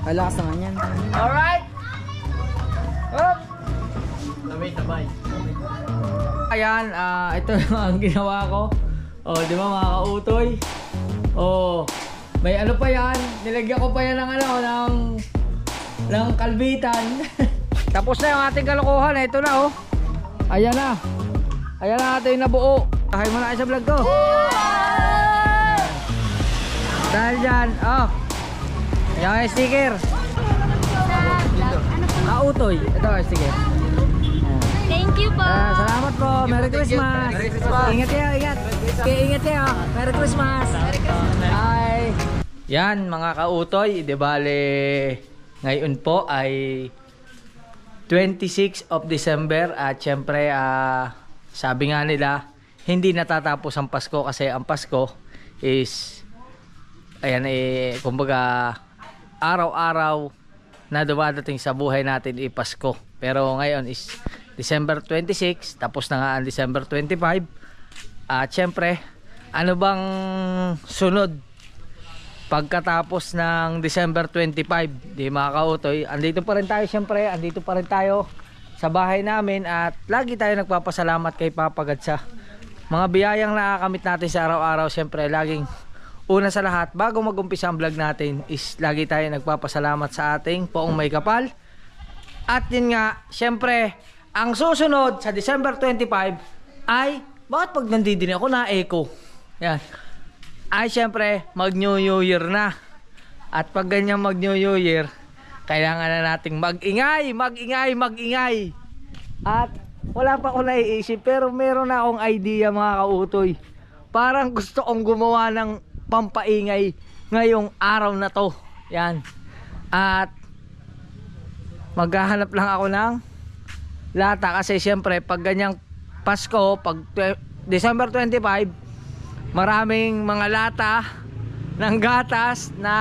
Ang lakas naman yan. Alright! Hop! Tabay. Ayan, ito ang ginawa ko. Oh, di ba mga kautoy? Oh, may ano pa yan? Nilagyan ko pa yan ng ano, ng kalbitan. Tapos na yung ating kalokohan. Ito na oh. Ayan na. Ayan na ating nabuo. Tahay mo na kayo sa vlog ko. Dahil dyan, oh. Ayan yung sticker. Kautoy. Ito yung sticker. Thank you po. Salamat po. Merry Christmas. Merry Christmas. Ingat kayo, ingat. Ingat kayo. Merry Christmas. Merry Christmas. Bye. Yan mga kautoy, di bale ngayon po ay 26 of December at syempre sabi nga nila hindi natatapos ang Pasko kasi ang Pasko is ayan kumbaga araw-araw na dumadating sa buhay natin Pasko. Pero ngayon is December 26, tapos na nga ang December 25. At syempre, ano bang sunod pagkatapos ng December 25? Di mga kautoy, andito pa rin tayo syempre, andito pa rin tayo sa bahay namin at lagi tayo nagpapasalamat kay Papa God sa mga biyayang nakakamit natin sa araw-araw. Syempre, laging una sa lahat, bago mag-umpisa ang vlog natin is lagi tayo nagpapasalamat sa ating Poong May Kapal. At yun nga, syempre, ang susunod sa December 25 ay, bakit pag nandito ako na-echo? Yan. Ay syempre, mag-New Year na. At pag ganyan mag-New Year, kailangan na nating mag-ingay. At wala pa ako naiisip, pero meron na akong idea mga kautoy. Parang gusto kong gumawa ng pampaingay ngayong araw na to. Yan. At maghahanap lang ako ng lata kasi syempre pag ganyang Pasko, pag December 25, maraming mga lata ng gatas na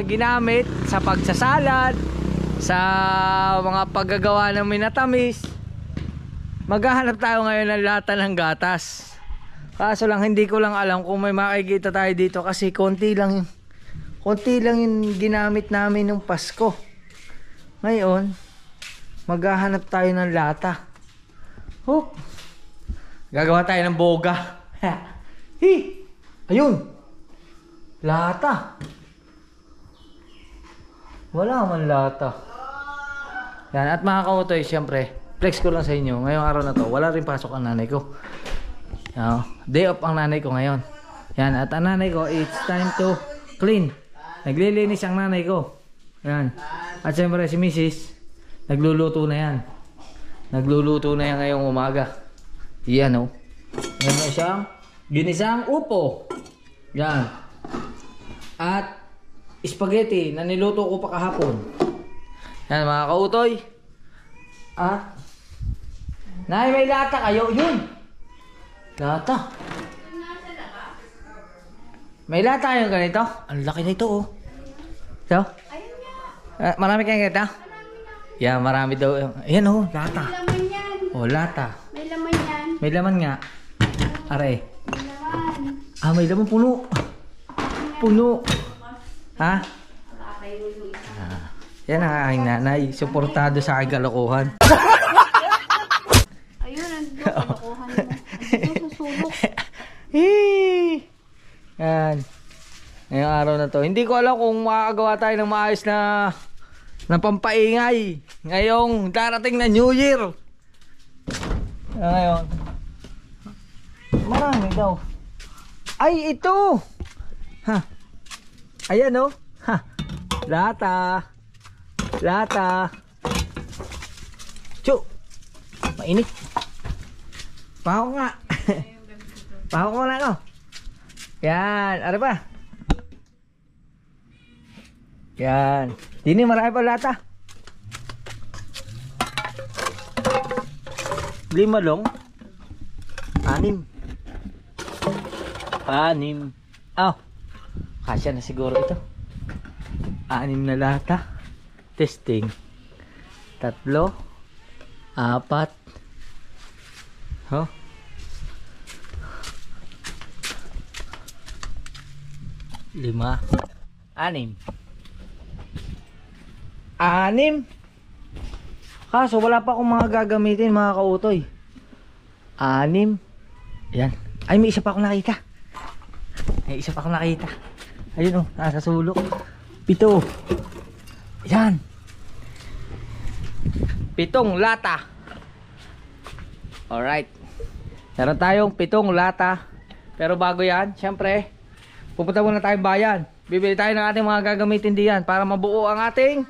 ginamit sa pagsasalad, sa mga paggagawa ng minatamis. Maghahanap tayo ngayon ng lata ng gatas. Kaso lang hindi ko lang alam kung may makikita tayo dito kasi konti lang yung ginamit namin nung Pasko. Ngayon, maghahanap tayo ng lata. Hoop. Gagawa tayo ng boga. Ayun. Lata. Wala man lata. Yan. At mga kautoy, syempre, flex ko lang sa inyo. Ngayong araw na to, wala rin pasok ang nanay ko. Day off ang nanay ko ngayon. Yan. At ang nanay ko, it's time to clean. Naglilinis ang nanay ko. Yan. At syempre si Mrs. Nagluluto na yan. Nagluluto na yan ngayong umaga. Yan o. Yan na siyang ginisang upo. Yan. At spaghetti na niluto ko pa kahapon. Yan mga kautoy. At nay, may lata kayo. Yun. Lata. May lata kayong ganito? Ang laki na ito oh. So? Marami kayong ganito? Yeah, marami daw. Ayan oh, lata. May laman yan. Oh, lata. May laman yan. May laman nga. Are. May laman. Ah, may laman puno. Puno. Ha? Yan ang aking nanay. Suportado sa aking kalokohan. Ayun, ang kalokohan mo. Ito susulok. Yan. Ngayong araw na to. Hindi ko alam kung makakagawa tayo ng maayos na pampaingay ngayong darating na New Year. Ngayon marami daw. Ay ito ha. Ayan oh ha. Lata. Chu. Mainit. Pahok nga. Pahok mo na ako. Yan. Ano ba? Yan. Dini marami pa lata. 5 long. 6. Oh. Kasya na siguro ito. 6 na lata. Testing. 3. 4. Oh. 5. 6. 6. Kaso wala pa akong mga gagamitin mga kautoy. 6. Yan. Ay, may isa pa akong nakita. Ayun oh, nasa sulok. 7. Yan. 7 lata. Alright. Meron tayong 7 lata. Pero bago yan, syempre, pupunta muna tayong bayan. Bibili tayo ng ating mga gagamitin diyan para mabuo ang ating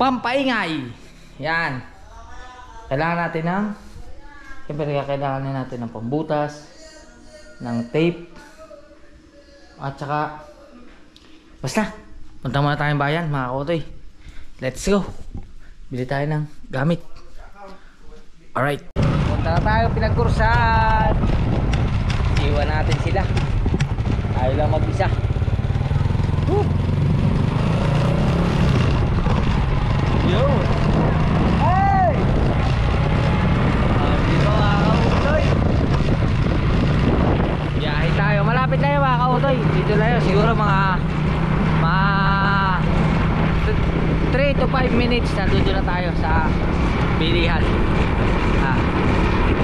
pampaingay. Yan. Kailangan natin ng, syempre kailangan natin ng pambutas, ng tape, at saka, basta, punta muna tayong bayan mga kautoy. Let's go. Bili tayo ng gamit. Alright. Punta na tayo pinagkursan. Iwan natin sila. Ayaw lang mag-isa. Woo! Yo! Hey! Dito mga kautoy. Biyahe tayo. Malapit tayo mga kautoy. Dito tayo. Siguro mga 3 to 5 minutes nandito na tayo sa bilihan.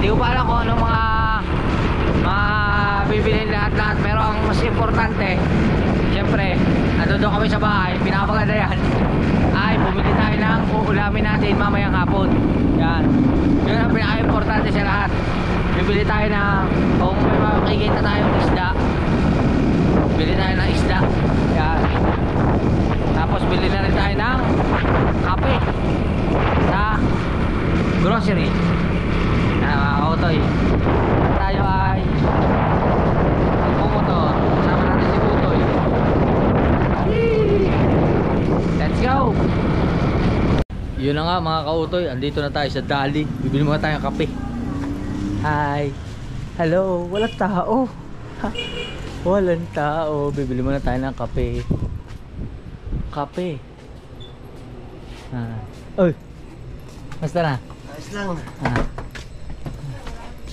Hindi ko pa alam kung ano mga bibilhin lahat-lahat, pero ang mas importante, syempre, nandito kami sa bahay, pinapaganda yan, ay bumili tayo ng uulamin natin mamayang hapon. Yan. Yun ang pinaka-importante sa lahat. Bibili tayo ng, kung may makikita tayong isda, bili tayo ng isda. Yan. Tapos bili na rin tayo ng kape sa grocery. Mga kautoy, tayo ay magmumotor. Kasama natin si Butoy. Let's go! Yun na nga mga kautoy, andito na tayo sa Dali. Bibili muna tayo ng kape. Hi! Hello! Walang tao! Walang tao. Bibili muna tayo ng kape. Kape. Oy! Basta na? Ayos lang.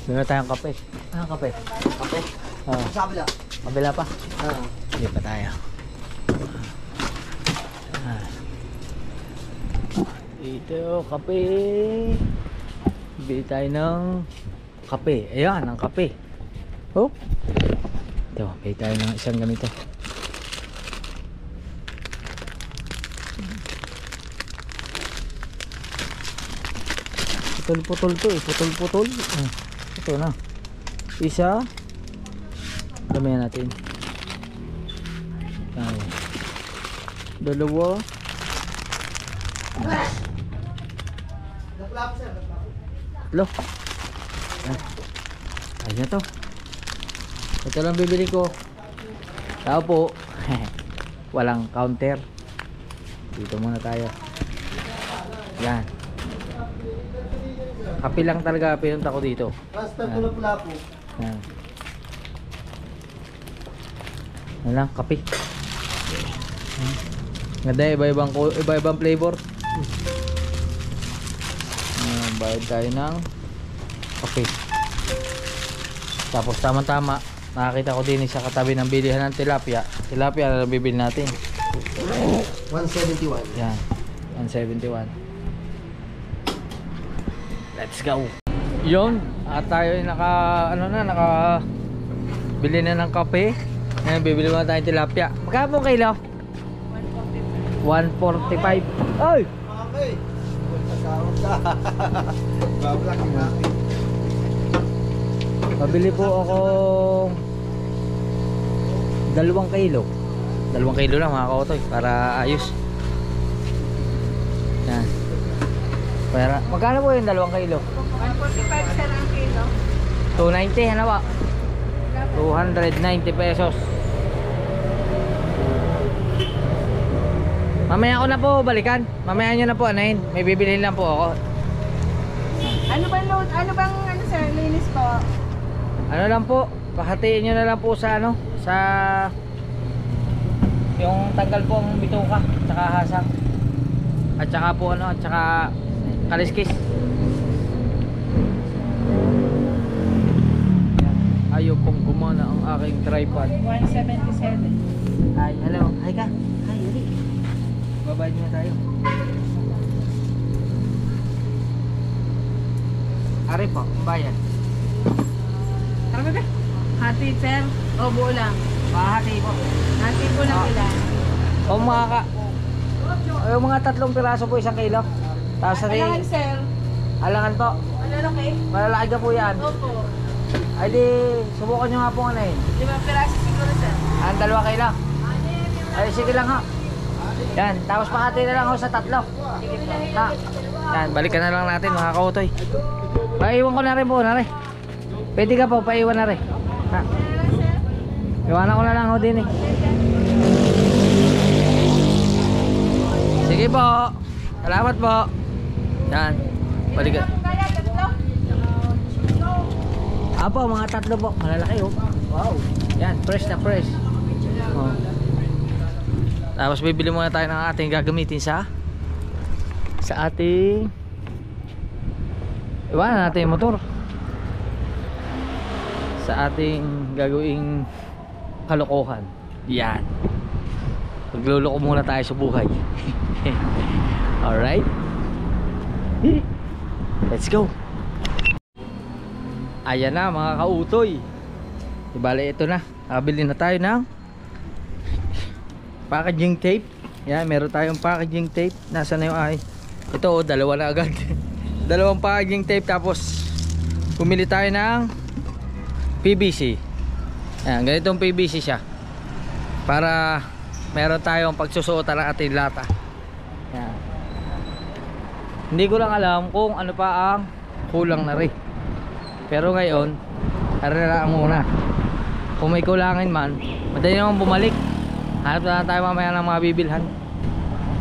Bili na tayong kape. Kape? Kape? Sa kabila. Kabila pa? Hindi pa tayo. Dito, kape. Bili tayo ng kape. Ayan, ang kape. Oh. Ito, bili tayo ng isang ganito. Putol-putol to eh. Putol-putol. Ito na. Isa. Damihan natin. Ay. 2. Lo. Ayun na to. Ito lang bibili ko. Tao po. Walang counter. Dito muna tayo. Yan. Kape lang talaga pinunta ko dito. Basta pula po. Yan. Yan lang, kape. Ganda, iba-ibang flavor. Bayad tayo ng kape. Tapos tama-tama, nakakita ko din sa katabi ng bilihan ng tilapia. Tilapia na bibili natin. 171. Yan, 171. Let's go. Yun, at tayo ay naka bili na ng kape. Ngayon bibili muna tayong tilapia. Magkano kilo? 145. Ay! Okay. Bablak yung akin. Pabili po ako 2 kilo. 2 kilo lang mga kautoy para ayos. Yan. Para, magkano po yung 2 kilo? 145 sir ang kilo. 290, ano ba? 290 pesos. Mamaya ko na po balikan. Mamaya nyo na po anahin. May bibilihin lang po ako. Ano bang load? Ano bang sir, linis po? Ano lang po, pahatiin nyo na lang po sa sa yung tanggal po ang bituka, tsaka hasang. At saka po at saka kaliskis. Ayaw pong gumana ang aking tripod. 177. Hi, hello. Hi ka. Hi, Yuri. magbabayad na tayo. Ari po, bayad. Tara ba? Hati, sir. O, buo lang. Mahati po. Hati po lang ilan. O yung mga 3 piraso po 1 kilo. Tapos Alangan, sir. alangan po. Malalaki? Malalaki ka po yan. Opo. Ay di, subukan nyo nga po ano eh. 5 piraso siguro, sir. 2 kilo. Ay sige lang ha. Yan, tapos pakati na lang ho sa 3. Ha. Yan, balikan na lang natin mga kautoy. Paiwan ko na rin po, nare. Pwede ka po, paiwan na rin. Ha. Iwanan ko na lang ho din eh. Sige po. Salamat po. Yan. Balikan. Apo, mga 3 po. Malalaki oh. Wow. Yan, fresh na fresh. Oh. Tapos bibili muna tayo ng ating gagamitin sa ating iwanan natin yung motor sa ating gagawing kalokohan. Yan. Magluloko muna tayo sa buhay. Alright. Let's go. Ayan na mga kautoy. Ibale ito na. Nakabili na tayo ng packaging tape. Yan, meron tayong packaging tape. Nasaan na yung ay? Ito, dalawa na agad. Dalawang packaging tape. Tapos pumili tayo ng PVC. Yan, ganitong PVC siya. Para meron tayong pagsusuotan ng ating lata. Yan. Hindi ko lang alam kung ano pa ang kulang na rin. Pero ngayon, tara muna. Kung may kulangin man, madali naman bumalik. Hanap na lang tayo mamaya ng mga bibilhan.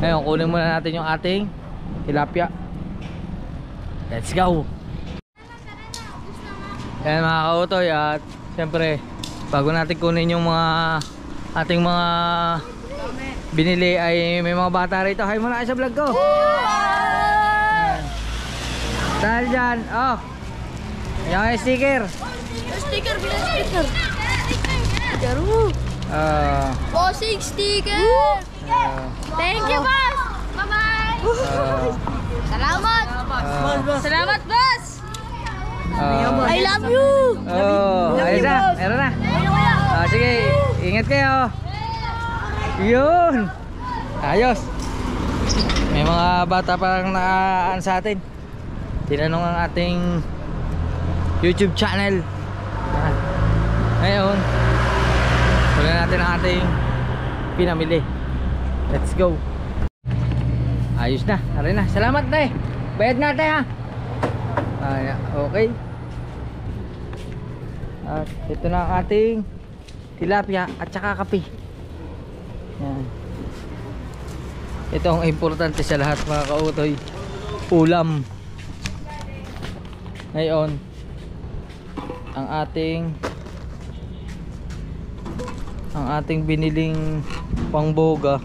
Ngayon, kunin muna natin yung ating tilapia. Let's go. Yan mga kautoy. At syempre, bago natin kunin yung mga ating mga binili, ay may mga bata rito. Hi muna kayo sa vlog ko. Dahil dyan, oh, yung sticker. Sticker, bilang sticker. Sticker, bossing sticker. Thank you, boss. Bye-bye. Salamat. Salamat, boss. I love you. Oh, ayos na, meron na. Sige, ingat kayo. Yun. Ayos. May mga bata parang nakaan sa atin. Tinanong ang ating YouTube channel. Ngayon, wala natin ang ating pinamili. Let's go. Ayos na, tara na. Salamat na eh. Bayad natin ha. Okay. At ito na ang ating tilapia at saka kape. Yan. Ito ang importante sa lahat mga kautoy. Ulam. Ngayon, ang ating biniling pangboga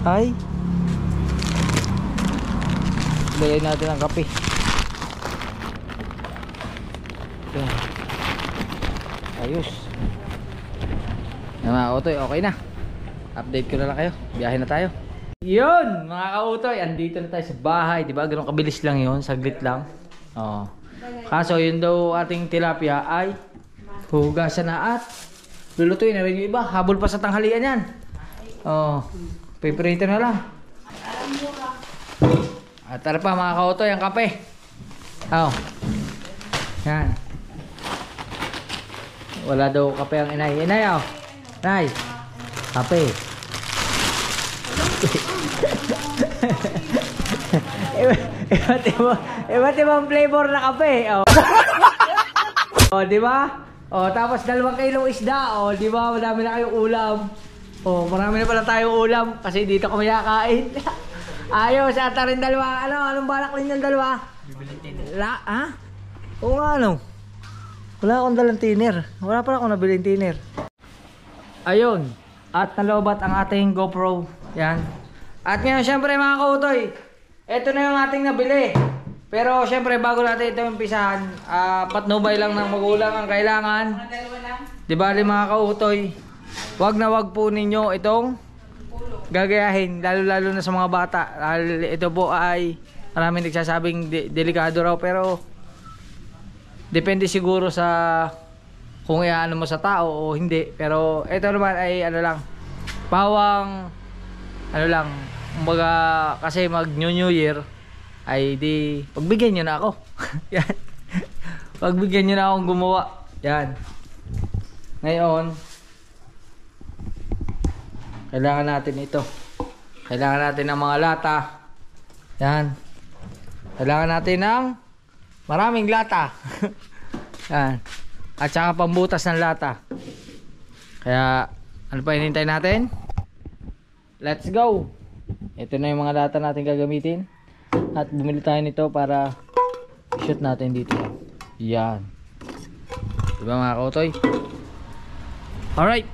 ay lagay natin ang kape. Yan. Ayos. Mga kautoy, okay na. Update ko na lang kayo. Biyahe na tayo. Yun mga kautoy, andito na tayo sa bahay. Diba ganun kabilis lang yun, saglit lang. Oh. Kaso yun daw ating tilapia ay hugasan na at lulutuin na rin yung iba. Habol pa sa tanghalian yan. Oh, piprito na lang. At tara pa mga kautoy, ang kape. Oh. Yan. Wala daw kape ang inay. Inay oh. Inay. Kape. Iba't ibang flavor na kape. Oh. Oh, di ba? Oh, tapos 2 kilong isda. Oh, di ba? Madami na kayong ulam. Oh, marami na pala tayong ulam kasi dito kami kakain. Ayos, ata rin 2. Anong balak ninyong 2? Bibiling tiner. Ha? Oo nga ano. Wala akong dalang tiner. Wala pala akong nabiling tiner. Ayun. At nalobat ang ating GoPro. Yan. At ngayon syempre mga kautoy, ito na yung ating nabili. Pero syempre bago natin ito umpisahan, patnubay lang ng magulang ang kailangan. Di ba mga kautoy, wag na wag po ninyo itong gagayahin, lalo na sa mga bata. Ito po ay maraming nagsasabing delikado raw, pero depende siguro sa kung iaano mo sa tao o hindi. Pero ito naman ay ano lang, pawang ano lang, kumbaga kasi mag New Year ay di pagbigyan nyo na ako. Yan, pagbigyan nyo na akong gumawa. Yan, ngayon kailangan natin ito, kailangan natin ng mga lata. Yan, kailangan natin ng maraming lata. Yan, at saka pambutas ng lata. Kaya ano pa hinihintay natin? Let's go. Ito na yung mga lata natin gagamitin. At bumili tayo nito para shoot natin dito. Yan, diba mga kautoy? Alright,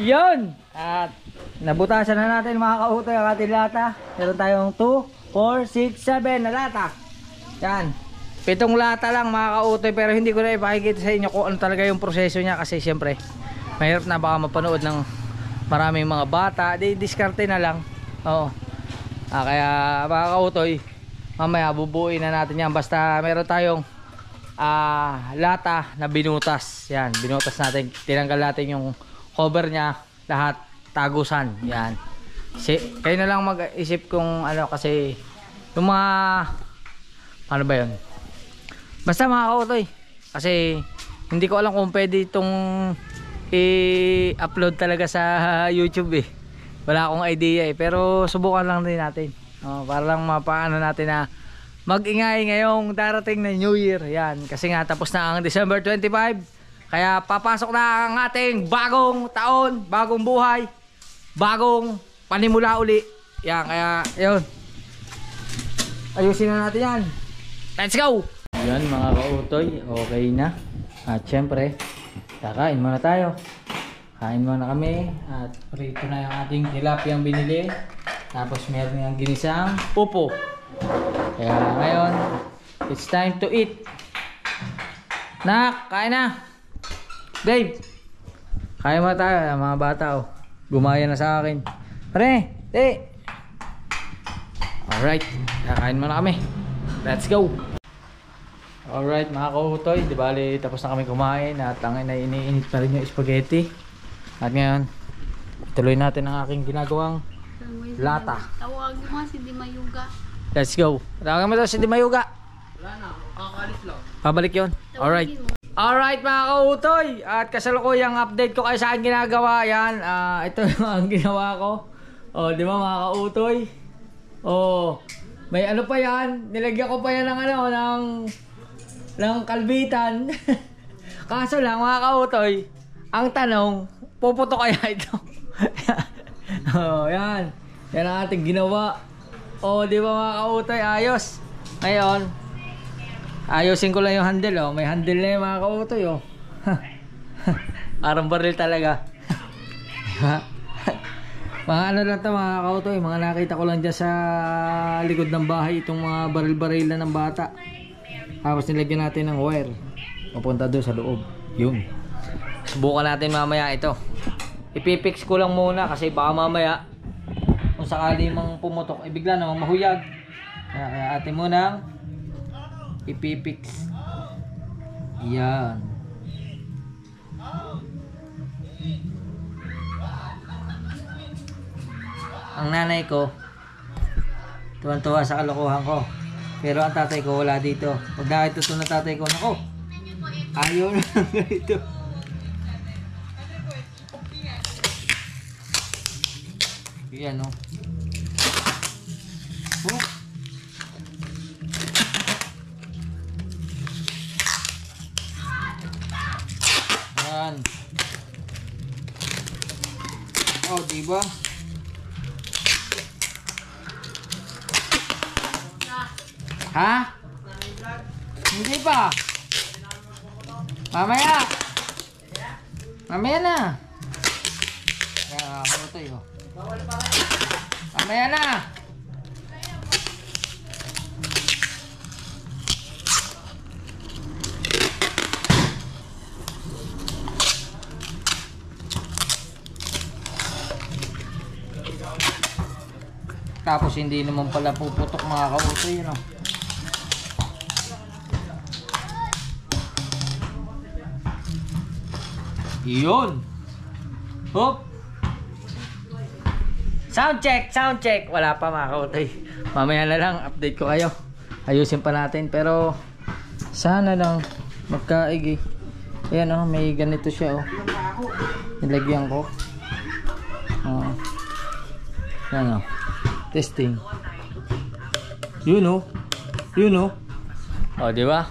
yun. At nabutasan na natin mga kautoy ang ating lata. Meron tayong 2, 4, 6, 7 na lata. Yan, 7 lata lang mga kautoy, pero hindi ko na ipakikita sa inyo kung ano talaga yung proseso niya, kasi syempre mahirap na baka mapanood ng maraming mga bata. Diskarte na lang. Oo. Kaya mga kautoy, mamaya bubuuin na natin yan. Basta meron tayong lata na binutas. Yan, binutas natin, tinanggal natin yung cover niya, lahat tagusan. Yan, kayo na lang mag-isip kung ano, kasi yung mga ano ba yun, basta mga kautoy, kasi hindi ko alam kung pwede itong i-upload talaga sa YouTube eh. Wala akong idea eh, pero subukan lang din natin, para lang mapaano natin na mag-ingay ngayong darating na New Year. Yan, kasi nga tapos na ang December 25, kaya papasok na ang ating bagong taon, bagong buhay, bagong panimula uli. Yan, kaya yun, ayusin na natin yan. Let's go! Yan mga kautoy, okay na. At syempre, kakain muna tayo. Kain muna kami. At prito na yung ating tilapiyang binili. Tapos meron yung ginisang pupo. Kaya ngayon, it's time to eat. Nak, kain na. Babe, kain muna tayo. Mga bata oh, gumaya na sa akin. Pare, alright, kakain muna kami. Let's go. Alright mga kautoy, di bali tapos na kami kumain. At ang iniinit pa rin yung spaghetti. At ngayon, ituloy natin ang aking ginagawang lata. Tawagin mo si Di Mayuga. Let's go. Tawagin mo daw si Di Mayuga. Wala na, kakalis lang. Pabalik yun. Alright. Alright mga kautoy, at kasalukuyang update ko kayo sa aking ginagawa. Yan, ito yung ang ginawa ko. O, di ba mga kautoy? O, may ano pa yan, nilagyan ko pa yan ng ano, ng kalbitan. Kaso lang mga kautoy, ang tanong, puputo kaya ito? O, yan. Yan ang ating ginawa. O, di ba mga kautoy, ayos. Ngayon, ayusin ko lang yung handle. Oh. May handle na yung mga kautoy. Oh. Parang baril talaga. Mga ano lang ito mga kautoy, mga nakita ko lang dyan sa likod ng bahay, itong mga baril-baril na ng bata. Tapos nilagyan natin ng wire papunta doon sa loob. Yun, subukan natin mamaya ito. Ipipix ko lang muna kasi baka mamaya kung sakali mang pumutok ay bigla namang mahuyag. Kaya atin munang ipipix. Yan. Ang nanay ko tuwan-tuwa sa kalokohan ko, pero ang tatay ko wala dito. Pag nakita ito ng tatay ko, nako, ayaw na ganito. Yan o. Oh. Yan. Oh, diba? Ha? Hindi pa. Mamaya. Mamaya na. Kaya ako ito yun. Mamaya na. Tapos hindi naman pala puputok mga kautoy, ano. Yun. Hop. Sound check. Wala pa mga kautoy. Mamaya na lang, update ko kayo. Ayusin pa natin, pero sana lang magkaig eh. Ayan oh, may ganito siya oh. Nilagyan ko. Yan oh. Testing. Yun oh. Oh, di ba?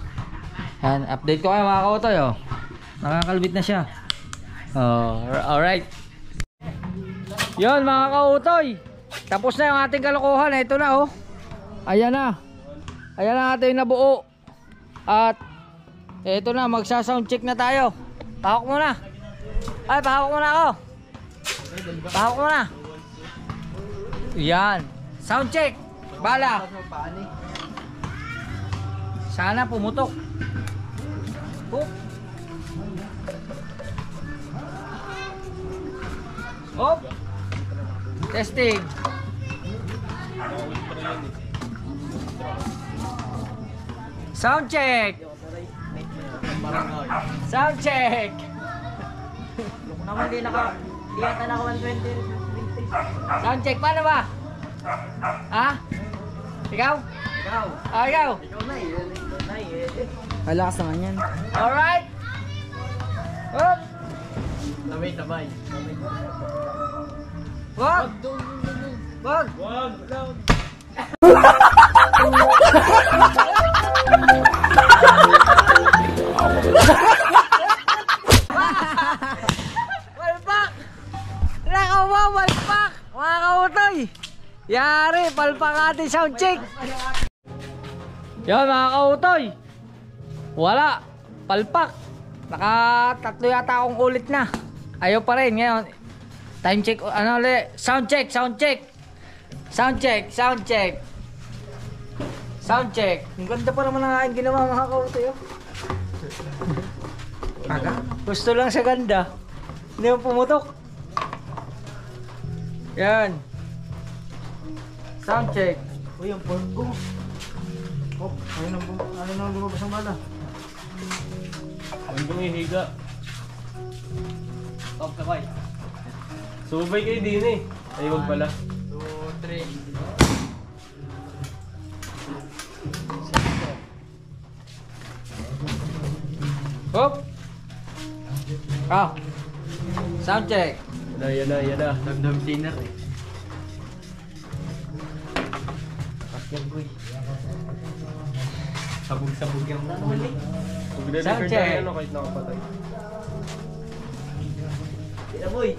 Yan, update ko kayo mga kautoy oh. Nakakalbit na siya. Oh, alright. Yun mga kautoy. Tapos na yung ating kalokohan. Ito na oh. Ayan na. Ayan na ating nabuo. At ito na, magsa-sound check na tayo. Pahawak muna. Ay, pahawak muna ako. Pahawak muna. Yan. Sound check. Bala. Sana pumutok. Hop. Hop. Testing. Sound check. Sound check. Naman di yata naka 120. Sound check, paano ba? Ha? Ikaw? Ikaw. Ah, ikaw? Ikaw na eh. Malakas naman yan. Alright. Hop. Sabay. Wag. Wag. Palpak! Nakawa, palpak! Mga kautoy! Yari, palpak ating sound check! Yan mga kautoy! Wala! Palpak! Nakatatlo yata akong ulit na. Ayaw pa rin ngayon. Time check, ano ulit? Sound check! Ang ganda pa naman ang aking ginawa mga kautoy oh. Gusto lang sa ganda. Hindi mo pumutok. Yan. Sound check. Uy, ang pork ko. Oh, ayun ang lumabas ang bala. Ang bumihiga. Top sabay. Subay kayo din eh. Ay, wag pala. 2, 3. Hop. Ah. Sound check. Yan na. Damdam sinner eh. Pakyan boy. Sabog yung huli. Sound check. Ano kahit nakapatay. Tira boy.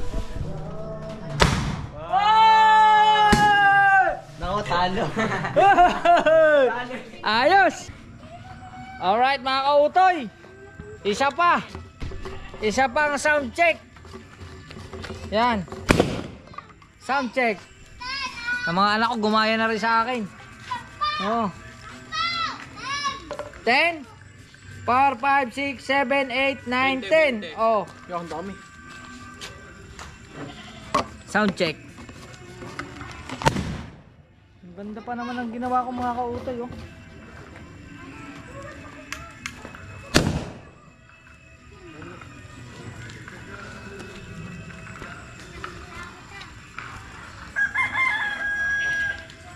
Nako, talo. Ayos. Alright mga kautoy. Isa pa ang sound check. Yan. Sound check. Ang mga anak ko gumaya na rin sa akin. Oh. 10 4, 5, 6, 7, 8, 9, 10. Oh. Yung dami. Sound check. Ang ganda pa naman ang ginawa ko mga kautoy oh.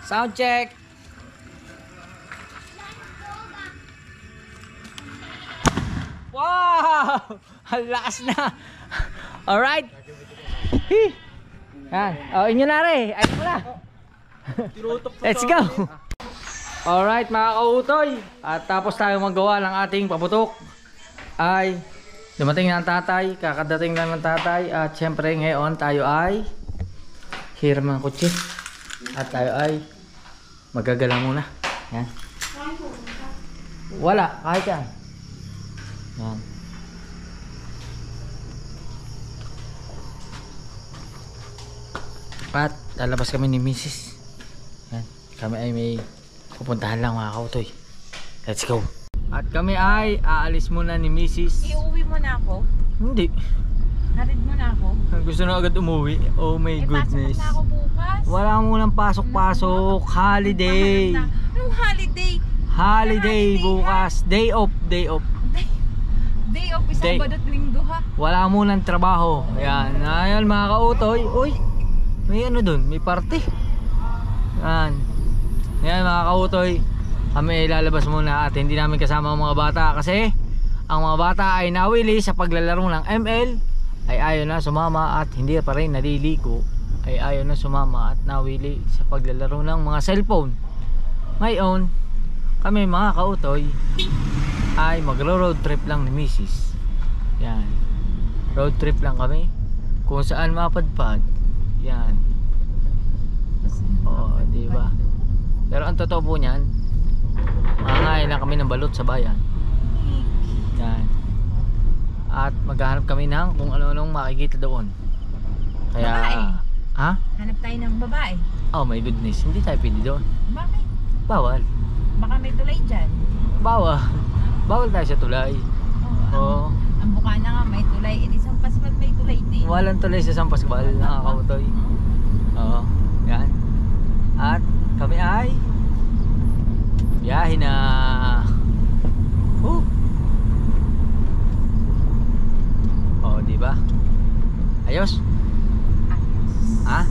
Sound check. Wow! Ang lakas na. Alright. Yan. Oh, inyo na rin. Ayun mo na. Let's go. Alright mga kautoy. At tapos tayo magawa ng ating paputok. Ay dumating na ang tatay. Kakadating lang ng tatay. At syempre ngayon tayo ay hiram ng kutsi. At tayo ay magagala muna. Yan. Wala, kahit yan. Yan. At lalabas kami ni Mrs. Yan. Kami ay may pupuntahan lang mga kautoy. Let's go. At kami ay aalis muna ni Mrs. Iuwi mo na ako. Hindi. Hatid mo na ako. Gusto na agad umuwi. Oh my goodness. Pasok na ako bukas. Wala munang pasok-pasok. Holiday. Anong holiday? Holiday bukas. Day off. Day off, Day. Sabado at Linggo ha. Wala munang trabaho. Ayan. Ayan mga kautoy. Uy. May ano dun. May party. Ayan. Ayan mga kautoy. Kami lalabas muna at hindi namin kasama ang mga bata kasi ang mga bata ay nawili sa paglalaro ng ML, ay ayaw na sumama at hindi pa rin naliligo, ay ayaw na sumama at nawili sa paglalaro ng mga cellphone. Ngayon kami mga kautoy ay magro-road trip lang ni Mrs. Yan, road trip lang kami kung saan mapadpad. Yan. Oo, diba? Pero ang totoo po niyan, mangangain lang kami ng balot sa bayan. Yan. At maghahanap kami ng kung ano-anong makikita doon. Kaya Babae? Ha? Hanap tayo ng babae. Oh my goodness, hindi tayo pwede doon. Bakit? Bawal. Baka may tulay dyan. Bawal. Bawal tayo sa tulay. Oo. Ang Bukana nga may tulay. E di sa Pascual may tulay din. Walang tulay sa San Pascual, nakakautoy. Oo. Yan. At kami ay biyahe na. Oh, di ba? Ayos? Ha?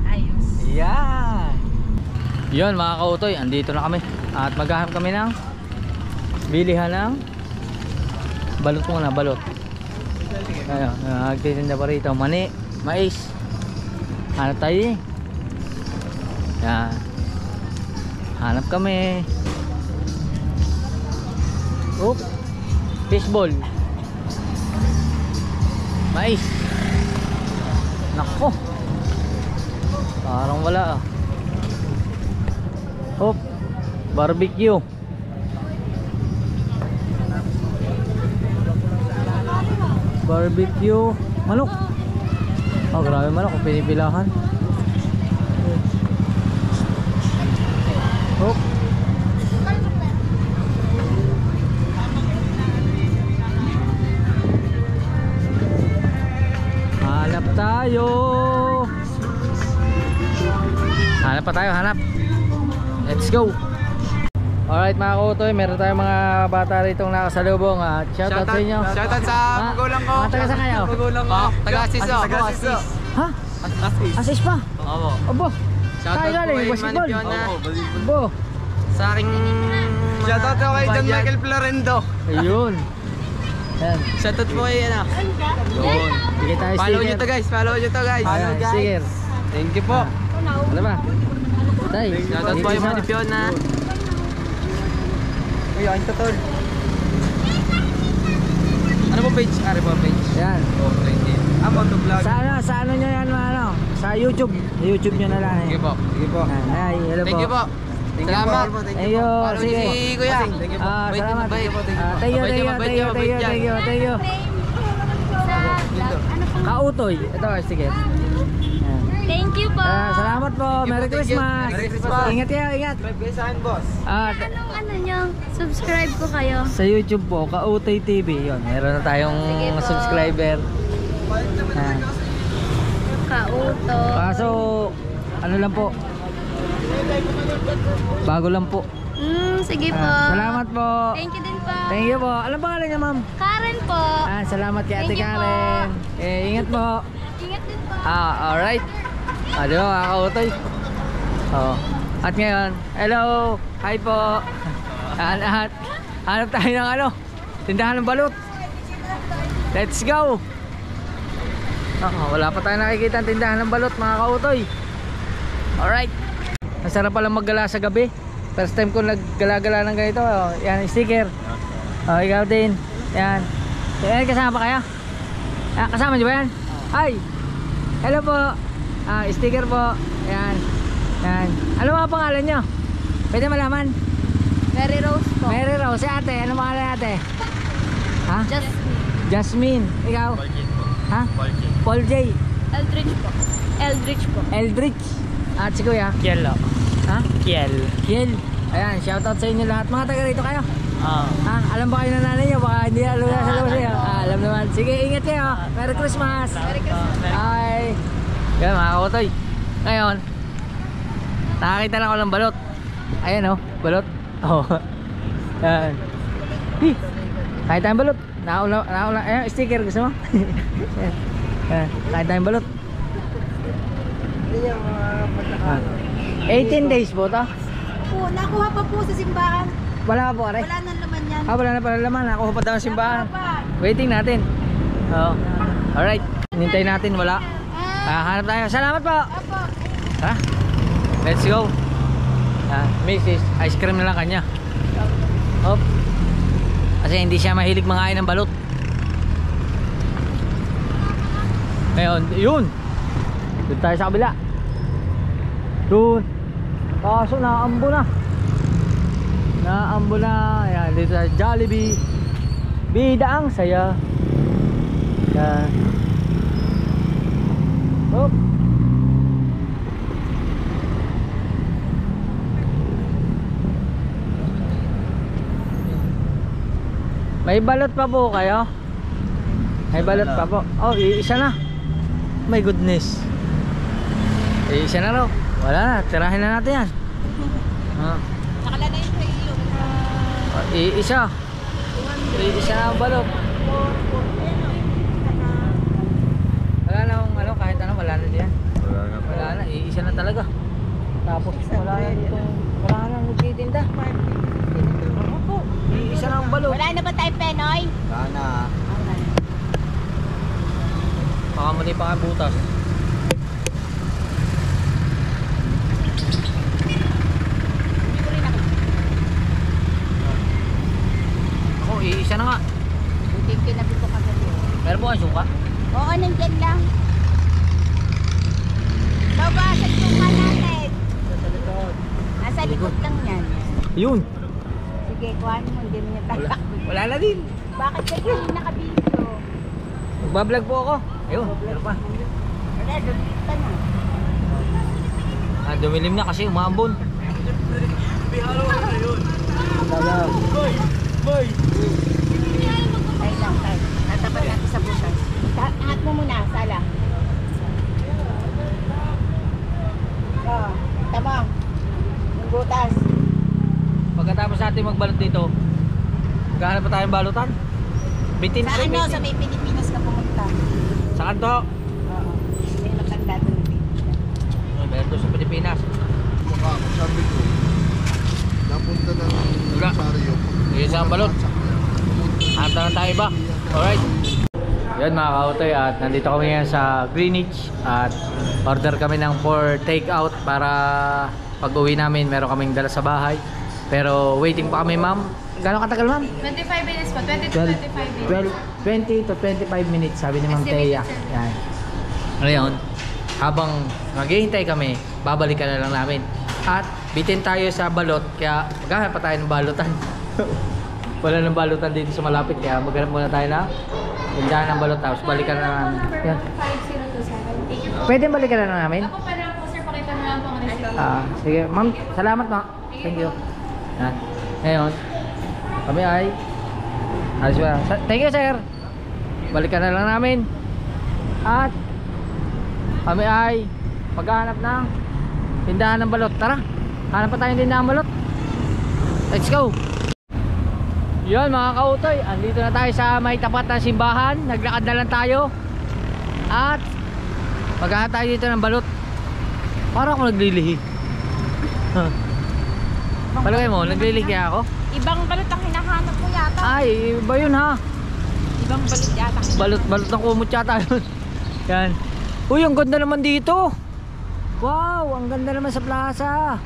Ayos. Yan. Yun mga kautoy, andito na kami. At maghahanap kami ng bilihan ng balot muna, balot. Ayun, nagtitinda pa rito. Mani, mais. Hanap tayo eh. Yan. Hanap kami. Oop. Fishball. Mais. Nako. Parang wala ah. Oop. Barbecue. Barbecue. Manok. Oh, grabe manok kung pinipilahan. Oop. Hanap tayo. Hanap pa tayo, hanap. Let's go. Alright mga kautoy, meron tayong mga bata rito nakasalubong. Shoutout sa inyo. Shoutout sa magulang ko. Taga saan kayo? Magulang ko. Taga-assist ako. Taga-assist. Ha? Assist pa? Opo. Obo. Shoutout Tayo galing, po kay basketball. Manny Fiona. Obo. Sa aking shoutout po kay John Michael Florendo. Ayun. Ayan. Shoutout po kay ano. Yun. Bigay tayo Follow sticker. nyo to guys. Follow nyo to guys. Ayan, sticker. Thank you po. Ano ba? Tay. Shoutout po kay Manny Fiona. Uy, aking totol. Ano po page? Ano po page? Ayan. Oh, thank you. Motovlog. Sa ano nyo yan ano? Sa YouTube. Sa YouTube nyo na lang eh. Thank you po. Thank you po. Ayan. Ay, hello po. Thank you po. Salamat. Thank you. Follow nyo Sige. si Kuya. Thank you po. Salamat. Thank you po. Thank you, thank you, thank you, thank you, thank you, thank you. Sa vlog. Ano po? Kautoy. Ito, sige. Ayan. Thank you po. Salamat po. Merry Thank you. Christmas. Merry Christmas. Ingat kayo, ingat. Saan boss? Anong ano nyo? Subscribe po kayo. Sa YouTube po, Kautoy TV. Yun, meron na tayong Sige po. subscriber. Ayan. Kauto. Kaso, ano lang po. Bago lang po. Sige po. Salamat po. Thank you din po. Thank you po. Anong pangalan niya, ma'am? Karen po. Salamat kay Ate Thank you po. Karen. Ingat po. Ingat din po. Alright. Di ba mga kautoy? At ngayon, hello. Hi po. At hanap tayo ng ano, tindahan ng balot. Let's go. Wala pa tayo nakikita ang tindahan ng balot mga kautoy. Alright. Masarap pala maggala sa gabi. First time ko naggala-gala ng ganito. Yan, sticker. Ikaw din. Yan. Kasama pa kayo? Kasama niyo ba yan? Hi. Hello po. Sticker po. Yan. Yan. Ano mga pangalan nyo? Pwede malaman? Mary Rose po. Mary Rose. Si ate. Ano pangalan ate? Ha? Just Jasmine. Ikaw? Ha? Paul J. Eldridge po. Eldridge po. Eldridge. At si Kuya? Kiel. Ha? Kiel. Kiel. Ayan, shoutout sa inyo lahat. Mga taga rito kayo? Alam ba kayo ng nanay niyo? Baka hindi alam na sa labas niyo. Alam naman. Sige, ingat kayo. Merry Christmas. Merry Christmas. Bye. Yan mga kautoy. Ngayon, nakakita lang ako ng balot. Ayan oh, balot. Oh. Yan. Hi. Kahit tayong balot. Nauna. Ayan, sticker. Gusto mo? Yan. Kahit tayong balot. 18 days po to? Po, nakuha pa po sa simbahan. Wala pa po, aray? Wala nang laman yan. Wala na pala laman. Nakuha pa daw ang simbahan. Nakuha pa. Waiting natin. Oo. Alright. Hinintay natin. Wala. Hanap tayo. Salamat po. Apo. Tara. Let's go. Mrs. Ice cream na lang kanya. Hop. Kasi hindi siya mahilig mangain ng balot. Ngayon, yun. Doon tayo sa kabila. Doon. Kaso naambo na. Naambo na. Ayan, dito sa Jollibee. Bida ang saya. Ayan. Hop. May balot pa po kayo? May balot pa po. Oh, isa na. My goodness. Isa na raw. Wala na, tirahin na natin yan. Nakala na yun sa iyo. Isa. Isa na ang balot. Wala na akong ano, kahit ano, wala na diyan. Wala na, isa na talaga. Tapos wala na dito. Wala na nagtitinda. Isa na ang balot. Wala na ba tayo penoy? Wala na. Baka mali pa nga butas. Ako, isa na nga. Buti kinabito ka gabi. Meron po ang suka? Oo, nandyan lang. Baba, sa suka natin. Nasa likod lang yan. Yun. Sige, kuhaan mo, hindi mo niya talak. Wala na din. Bakit ka hindi nakabito? Magbablog po ako. Ayun, meron pa. Wala, dumit ka na. Dumilim na kasi umambon. Tayo lang, tayo. Tatapat natin sa butas. Angat mo muna, sala. Tama. Yung butas. Pagkatapos natin magbalot dito, maghahanap pa tayong balutan. Bitin Sa ano, sa may Pilipinas ka pumunta. Sa kanto. Oo. May matanda doon. Meron doon sa Pilipinas. Mukha ako, sabi ko. Napunta ng Wala. Rosario. Yung isang balot. Hanap na lang tayo iba. Alright. Yan mga kautoy, at nandito kami ngayon sa Greenwich at order kami ng for take out para pag uwi namin meron kaming dala sa bahay. Pero waiting pa kami, ma'am. Gano'ng katagal, ma'am? 25 minutes po, 20 to 25 minutes. 20 to 25 minutes sabi ni Ma'am Thea. Yan. Ngayon, habang maghihintay kami, babalikan na lang namin. At bitin tayo sa balot, kaya maghahanap pa tayo ng balutan. Wala ng balutan dito sa malapit, kaya maghanap muna tayo na tindahan ng balot, tapos balikan na namin. Yan. 5027. Pwede balikan na lang namin? Ako pa lang po sir, pakita na lang po ang receipt. Sige, ma'am, salamat ma. Thank you. Yan. Ngayon, kami ay alis ba? Thank you sir. Balikan na lang namin. At kami ay maghahanap ng tindahan ng balot. Tara, hanap pa tayong tindahan ng balot. Let's go. Yun mga kautoy, andito na tayo sa may tapat na simbahan. Naglakad na lang tayo. At maghahanap tayo dito ng balot. Parang ako naglilihi. Palagay mo, naglilihi kaya ako? Ibang balot ang hinahanap ko yata. Ay, iba yun ha. Ibang balot yata. Balot ng kumot yata yun. Yan. Uy, ang ganda naman dito. Wow, ang ganda naman sa plaza.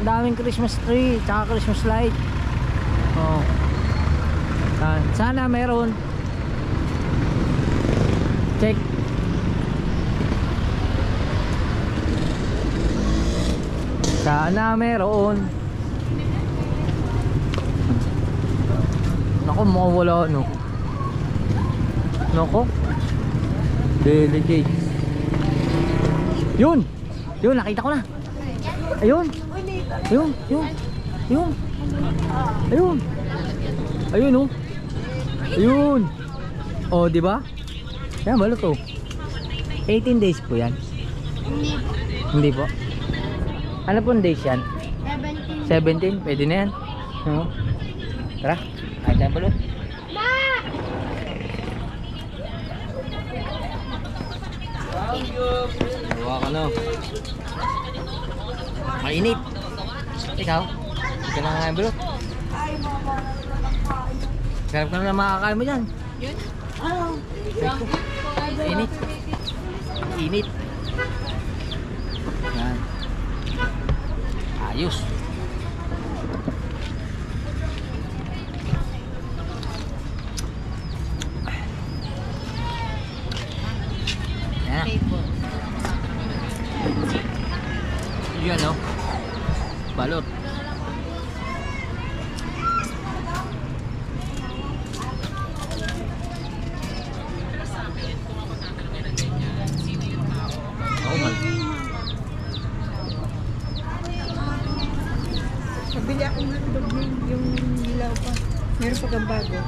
Ang daming Christmas tree, tsaka Christmas light. Oh. Yan. Sana meron. Check. Sana meron. Naku, mawala ano. Naku. Delicate. Yun. Yun, nakita ko na. Ayun. Yun. Yun. Yun. Ayun. Ayun oh. Ayun. Oh, di ba? Yan, balot oh. 18 days po yan. Hindi po. Hindi po. Ano pong days yan? 17. 17? Pwede na yan. No? Tara, kahit tayo balot. Gawa ka no. Mainit. Ikaw? Hindi ka na nga balot. Sarap ka na lang makakain mo dyan. Yun? Init. Init. Yan. Ayos. Yan. Yan no. Balot. Pabili ako ng hotdog yung hilaw pa. Meron pa kang bago.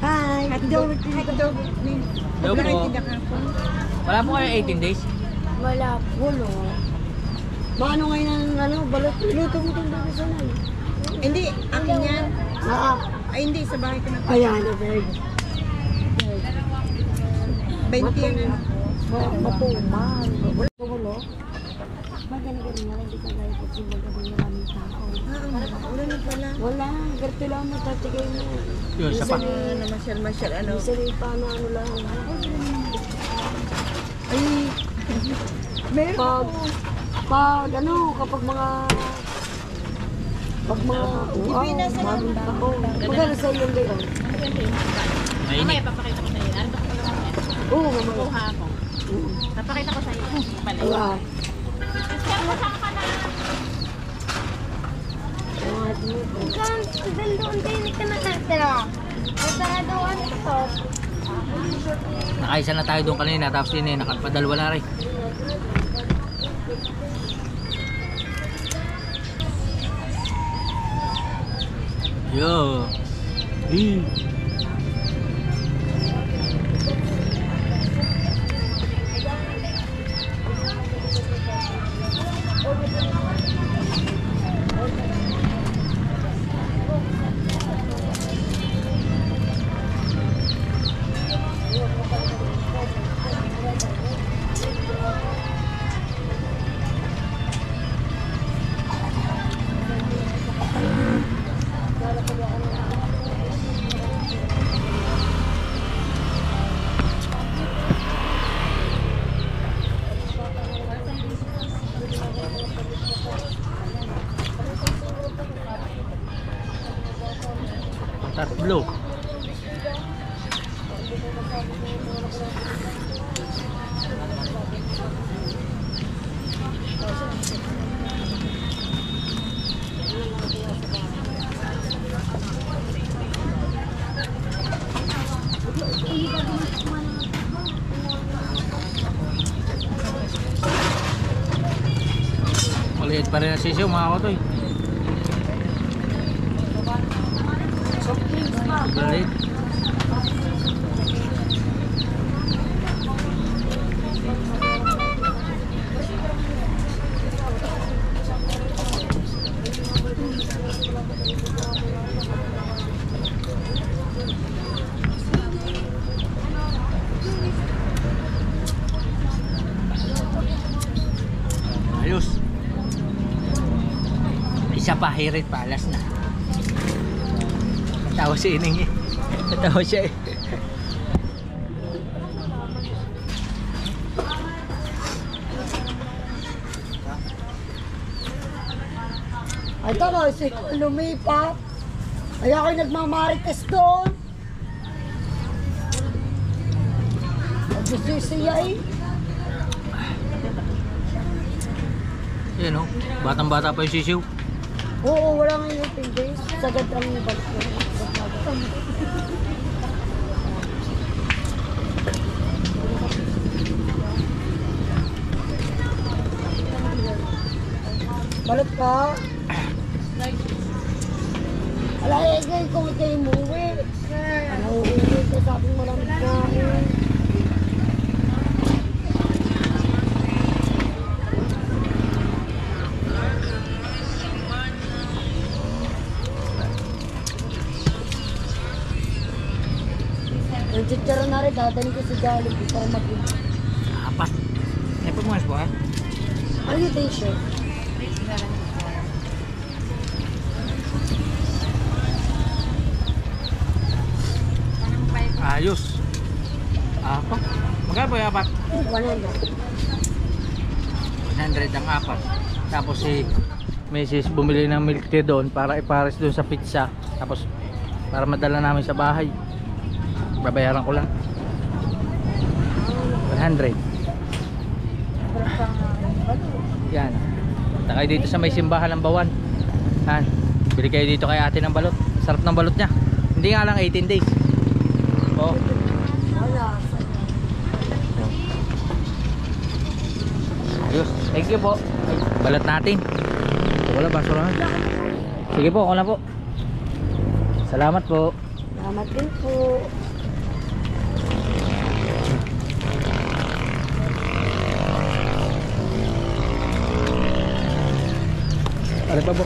Hi. Hotdog. Hotdog. Hello po. Wala po kayo 18 days? Wala po. Wala. Paano ngayon ang ano, balot? Luto mo itong bago sana. Hindi, akin yan. Ay, hindi. Sa bahay ko na. Ayan, very 20 yan. Mapumang. Wala ko wala. Maganda-ganda nga lang. Di ka gaya pag simbaga ng maraming tao. Wala na pala. Wala. Ganito lang mo. Tatigay mo. Yun, isa pa. Namasyal-masyal. Ano? Isa rin paano ano lang. Ay. Meron Pag ano, kapag mga Pilipinas na lang. marunong ako. Maganda sa iyo ngayon. Mainit. Papakita ko sa'yo. Ano ba kapag naman yan? Oo, mamaya. Kuha ako. Papakita ko sa'yo. Pala. Ayan. Doon din ka nakatira. Masaraduan ito. Nakaisa na tayo doon kanina tapos yun eh, nakapadalwa na rin. Yo. Tatlo. Maliit pa rin ang sisiyo mga kotoy. Maliit. Ayos. Isa pa, hirit pa, alas na. Natawa si Ining eh. Natawa siya eh. Ay, tama, si lumipat. Ay, ako'y nagmamarites doon. Gusto siya eh. Yan o, batang-bata pa yung sisiw. Oo, wala nga yung 10 days. Sagad ang balik ko. Balot ka. Ala, eh, kung kayo umuwi. Ano, uuwi ka sa ating maraming kain. Yung chicharon na rin, dadalhin ko sa Jollibee para mag-ibig. Apa? Ano po mga buhay? Ano yung t-shirt? Ayos. Apa? Magkano po yung apat? 100. 100 ang apat. Tapos si Mrs. bumili ng milk tea doon para ipares doon sa pizza. Tapos para madala namin sa bahay. Babayaran ko lang. 100. Yan. Punta kayo dito sa may simbahan ng Bawan. Yan. Bili kayo dito kay ate ng balot. Sarap ng balot niya. Hindi nga lang 18 days. Oh. Wala. Ayos. Thank you po. Ay, balat natin. Wala basura. Sige po, ako na po. Salamat po. Salamat din po. Ano pa po?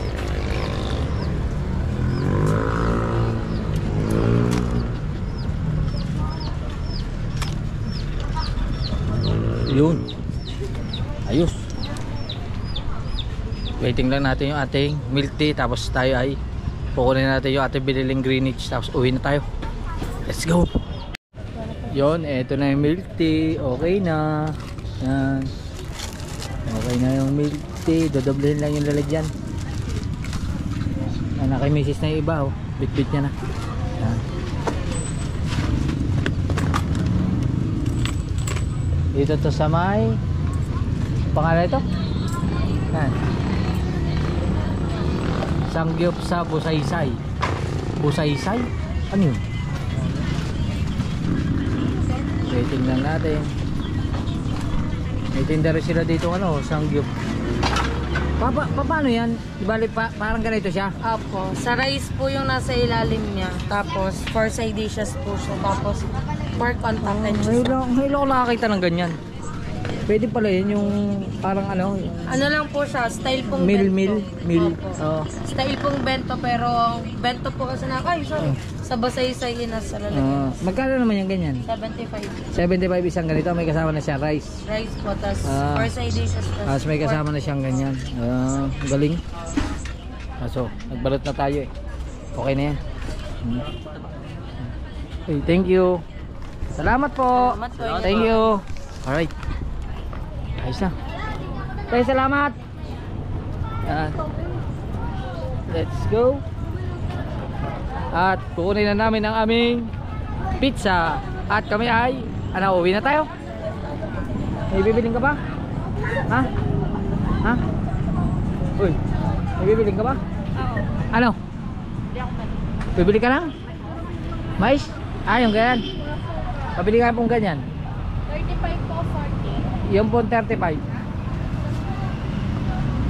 Yun. Ayos. Waiting lang natin yung ating milk tea. Tapos tayo ay kukunin natin yung ating biniling Greenwich. Tapos uwi na tayo. Let's go. Yun, eto na yung milk tea. Okay na. Yan. Okay na yung milk tea. Dodoblehin lang yung lalagyan. Kay misis na yung iba, oh. Bit-bit niya na. Yan. Dito to sa may pangalan ito? Yan. Sangyup sa Busaysay. Busaysay? Ano yun? Waiting lang natin. May tinda rin sila dito, ano, Sangyup. Paano yan? Ibali parang ganito siya? Apo, sa rice po yung nasa ilalim niya. Tapos, 4 side dishes po siya. Tapos, pork on top and cheese. Ngayon ako nakakita ng ganyan. Pwede pala yun yung parang ano. Ano lang po siya, style pong Meal. bento. Opo. Oh. Style pong bento, pero bento po kasi sorry. Sa Basaysay yun nasa lalagyan. Magkano naman yung ganyan? 75. 75 isang ganito. May kasama na siya rice. Rice po, tapos 4 Ah. side dishes. Tapos may kasama na siyang ganyan. Galing. So, nagbalot na tayo eh. Okay na yan. Okay, thank you. Salamat po. Salamat po. Thank you. Alright. Ayos na. Tayo salamat. Yan. Let's go. At kukunin na namin ang aming pizza. At kami ay, uwi na tayo. May bibiling ka ba? Ha? Ha? Uy, may bibiling ka ba? Oo. Ano? Hindi ako man. Bibili ka lang? Mais? Yung ganyan. Pabili ka pong ganyan. 35 po, 40. Yung pong 35.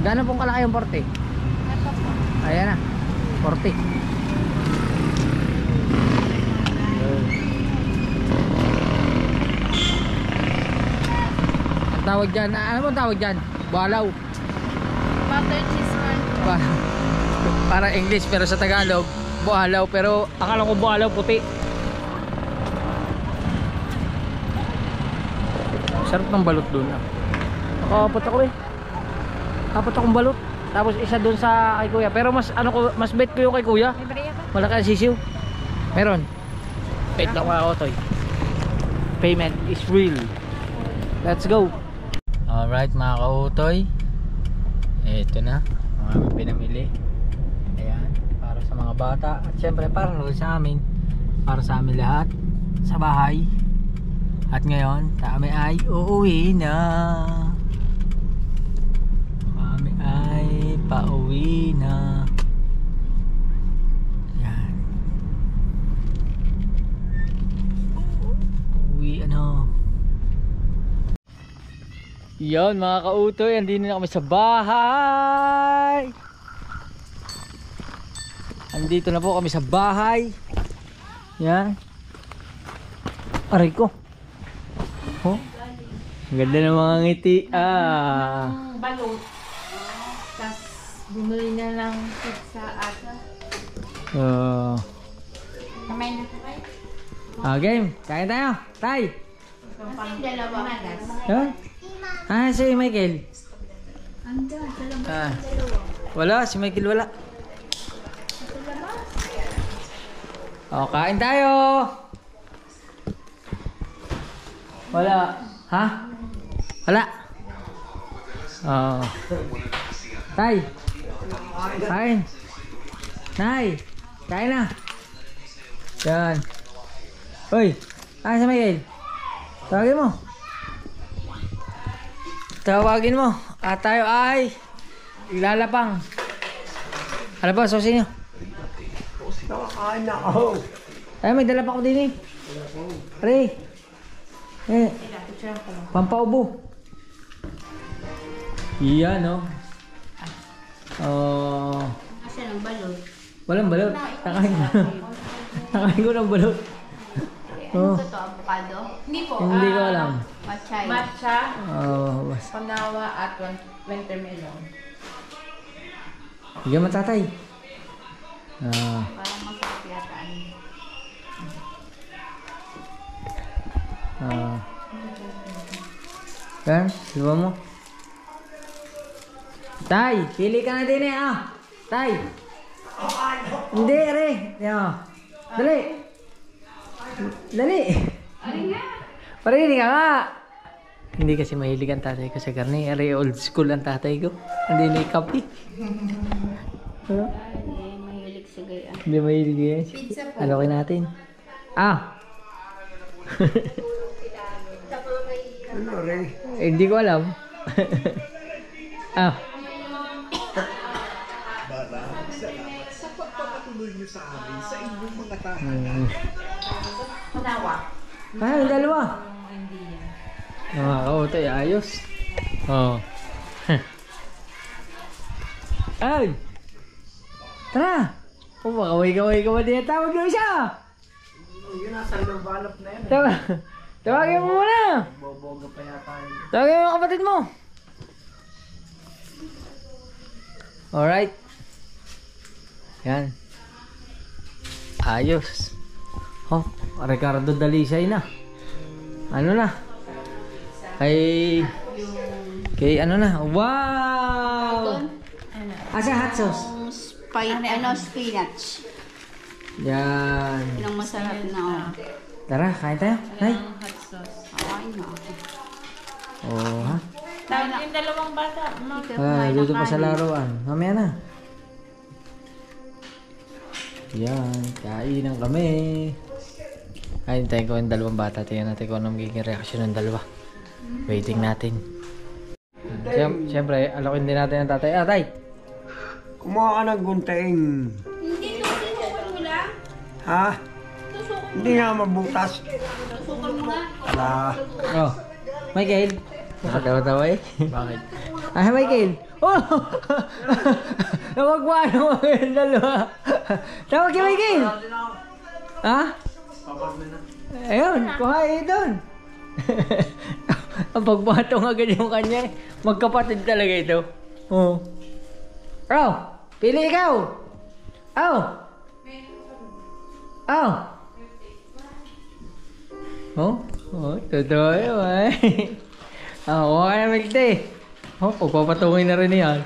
Gano'n pong kalaki yung 40? Ito po. Ayan na, 40. Ang tawag dyan, ano mo tawag dyan? Bualaw. Butter cheese man. Para English pero sa Tagalog bualaw, pero akala ko bualaw puti. Sarap ng balot doon. Apat ako eh. Apat akong balot. Tapos isa doon sa kay kuya. Pero mas mas bet ko yung kay kuya. May bariya ka? Malaki ang sisiw. Meron. Bet lang ako, Toy. Payment is real. Let's go. Alright mga kautoy. Ito na ang aming pinamili. Ayan, para sa mga bata. At syempre para sa amin. Para sa amin lahat. Sa bahay. At ngayon kami ay uuwi na. Kami ay pauwi na. Ayan. Uwi ano. Yan mga kautoy, andito na kami sa bahay. Andito na po kami sa bahay. Yan. Aray ko. Oh. Ang ganda ng mga ngiti. Balot. Tapos bumili na lang pizza at game. Kain tayo. Tay. Dalawa. Huh? Si Michael. Wala, si Michael wala. Kain tayo. Wala. Ha? Wala. Tay. Kain. Nay. Kain na. Yan. Uy. Si Michael. Tawagin mo. Tawagin mo. At tayo ay ilalapang. Ano ba, sosin nyo? Nakakain na ako. Ay, may dala pa ako din eh. Pare. Pampaubo. Iyan, no? Kasi ng balot. Walang balot. Nakain ko. Nakain ko ng balot. Ano to? Avocado? hindi po. Hindi ko alam. Matchay. Matcha, Bas. panawa at watermelon. Bigyan mo tatay. Parang masarap yata. Yan, diba mo? Tay, pili ka na din eh. Tay. Hindi, are. Yan. Dali. Dali. Parinig ka nga. Hindi kasi mahilig ang tatay ko sa karne. Are, old school ang tatay ko. Hindi na ikapi. Mahilig sa gaya. Hindi mahilig yan. Alokin natin. Ano rin? Hindi ko alam. Sa pagpapatuloy niyo sa amin, sa inyong mga Panawa. Yung dalawa. Kautoy, ayos. Ay! Tara! Makaway-kaway ka ba din? Tawag mo siya! Yun nasa lubalap na yan. Tawagin mo muna! Boboga pa yata yun. Tawagin mo kapatid mo! Alright. Yan. Ayos. Ricardo Dalisay na. Ano na? Kay ano na? Wow! Asa hot sauce? Spinach. Yan. Yung masarap na Tara, kain tayo. Nay. Kain na. Ha? Yung dalawang bata. Dito pa sa laruan. Mamaya na. Yan. Kainan kami. Kain tayo ko yung dalawang bata. Tingnan natin kung ano magiging reaksyon ng dalawa. Waiting natin. Siyempre, alokin din natin ang tatay. Tay! Kumuha ka ng gunting. Hindi, tusukan mo lang. Ha? Hindi nga mabutas. Tusukan mo nga. Tara. Michael! Nakatawa-tawa eh. Bakit? Michael! Nawagwa naman yung dalawa. Tawag kay Michael! Ayun, kuhain doon. Ang pagbatong agad yung kanya. Magkapatid talaga ito. Pili ikaw! Totoo yun eh. Kuha ka na milk tea. Pagpapatungin na rin yan.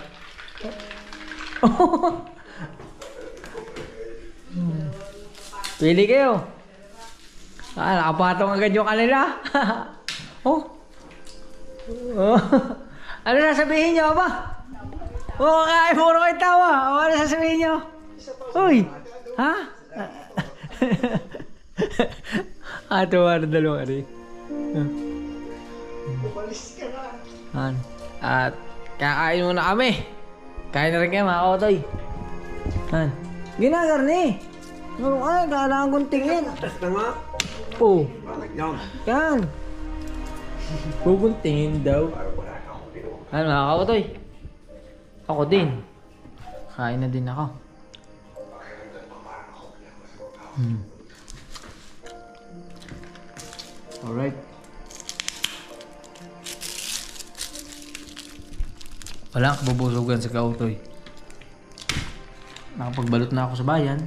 Pili kayo. Nakapatong agad yung kanila. Ano sasabihin nyo ba? Kakain puro kayo tawa. Ano sasabihin nyo? Uy! Ha? Tuwa na dalawa rin. At kakain muna kami. Kain na rin kayo mga kautoy. Ginagarni. Kailangan kong tingin. Basta nga. Bakit yan? Yan. Kukuntingin daw. Mga kautoy. Ako din. Kain na din ako. Alright. Wala, bubusugan sa kautoy. Nakapagbalot na ako sa bayan.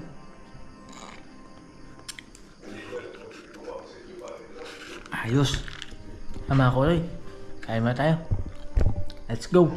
Ayos. Mga kautoy, kain mo tayo. Let's go.